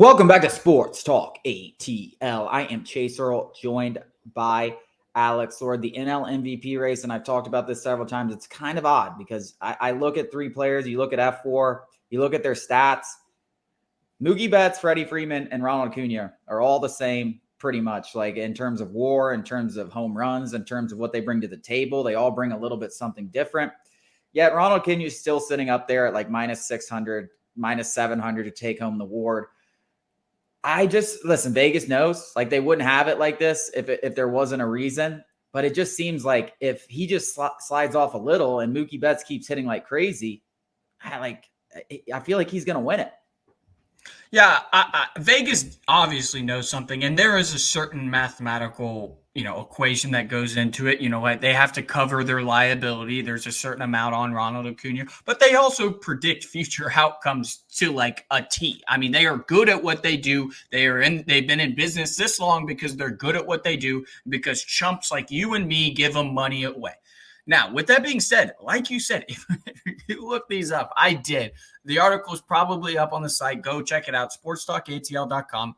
Welcome back to Sports Talk ATL. I am Chase Earl, joined by Alex Lord, the NL MVP race. And I've talked about this several times. It's kind of odd because I look at three players. You look at F4, you look at their stats. Mookie Betts, Freddie Freeman, and Ronald Acuña are all the same pretty much, like in terms of WAR, in terms of home runs, in terms of what they bring to the table. They all bring a little bit something different. Yet Ronald Acuña is still sitting up there at like minus 600, minus 700 to take home the award. Listen, Vegas knows like they wouldn't have it like this if there wasn't a reason, but it just seems like if he just slides off a little and Mookie Betts keeps hitting like crazy, I feel like he's going to win it. Yeah, Vegas obviously knows something, and there is a certain mathematical, equation that goes into it. They have to cover their liability. There's a certain amount on Ronald Acuña, but they also predict future outcomes to like a T. I mean, they are good at what they do. They've been in business this long because they're good at what they do, because chumps like you and me give them money away. Now, with that being said, like you said, if you look these up, I did. The article is probably up on the site. Go check it out, sportstalkatl.com.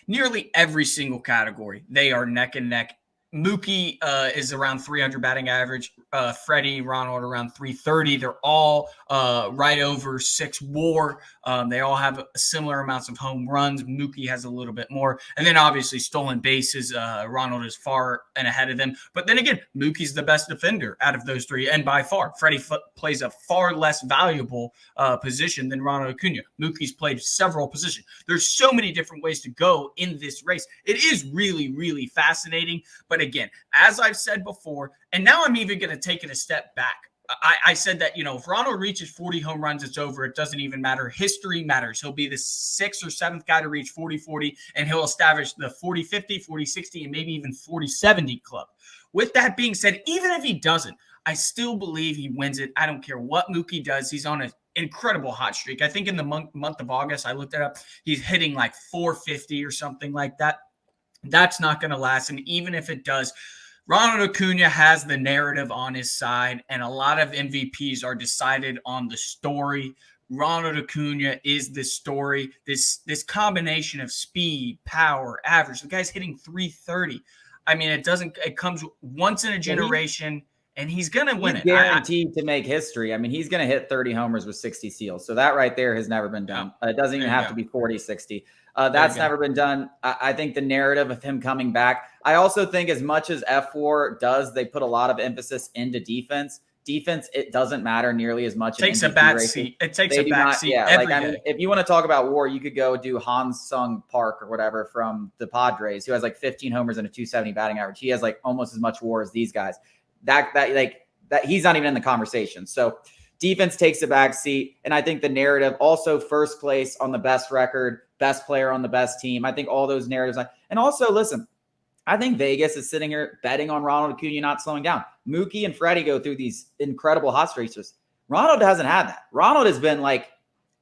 Nearly every single category, they are neck and neck. Mookie is around 300 batting average. Freddie, Ronald around 330. They're all right over 6 WAR. They all have similar amounts of home runs. Mookie has a little bit more. And then obviously stolen bases. Ronald is far and ahead of them. But then again, Mookie's the best defender out of those three. And by far, Freddie plays a far less valuable position than Ronald Acuña. Mookie's played several positions. There's so many different ways to go in this race. It is really, really fascinating. But again, as I've said before, and now I'm even going to take it a step back. I said that, if Ronald reaches 40 home runs, it's over. It doesn't even matter. History matters. He'll be the 6th or 7th guy to reach 40-40, and he'll establish the 40-50, 40-60, and maybe even 40-70 club. With that being said, even if he doesn't, I still believe he wins it. I don't care what Mookie does. He's on an incredible hot streak. I think in the month of August, I looked it up, he's hitting like 450 or something like that. That's not going to last. And even if it does, Ronald Acuña has the narrative on his side, and a lot of MVPs are decided on the story. Ronald Acuña is the story. This combination of speed, power, average. The guy's hitting 330. I mean, it comes once in a generation, and he's going to win it. Guaranteed to make history. I mean, he's going to hit 30 homers with 60 steals. So that right there has never been done. It doesn't even have to be 40, 60. That's never been done. I think the narrative of him coming back. I also think as much as F4 does, they put a lot of emphasis into defense. Defense, it doesn't matter nearly as much. It takes a back seat. It takes a back seat. Yeah, I mean, if you want to talk about WAR, you could go do Hans Sung Park or whatever from the Padres, who has like 15 homers and a 270 batting average. He has like almost as much WAR as these guys. That he's not even in the conversation. So defense takes a back seat. And I think the narrative also first place on the best record, best player on the best team. I think all those narratives. And also, listen, I think Vegas is sitting here betting on Ronald Acuña not slowing down. Mookie and Freddie go through these incredible hot streaks. Ronald hasn't had that. Ronald has been like,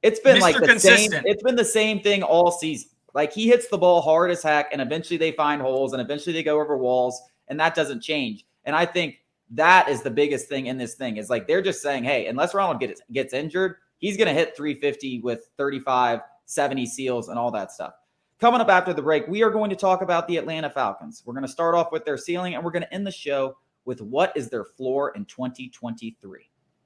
it's been Mr. like the consistent. Same. It's been the same thing all season. Like he hits the ball hard as heck, and eventually they find holes, and eventually they go over walls, and that doesn't change. And I think that is the biggest thing in this thing is like they're just saying, hey, unless Ronald gets injured, he's going to hit 350 with 35, 70 seals and all that stuff. Coming up after the break, we are going to talk about the Atlanta Falcons. We're going to start off with their ceiling, and we're going to end the show with what is their floor in 2023.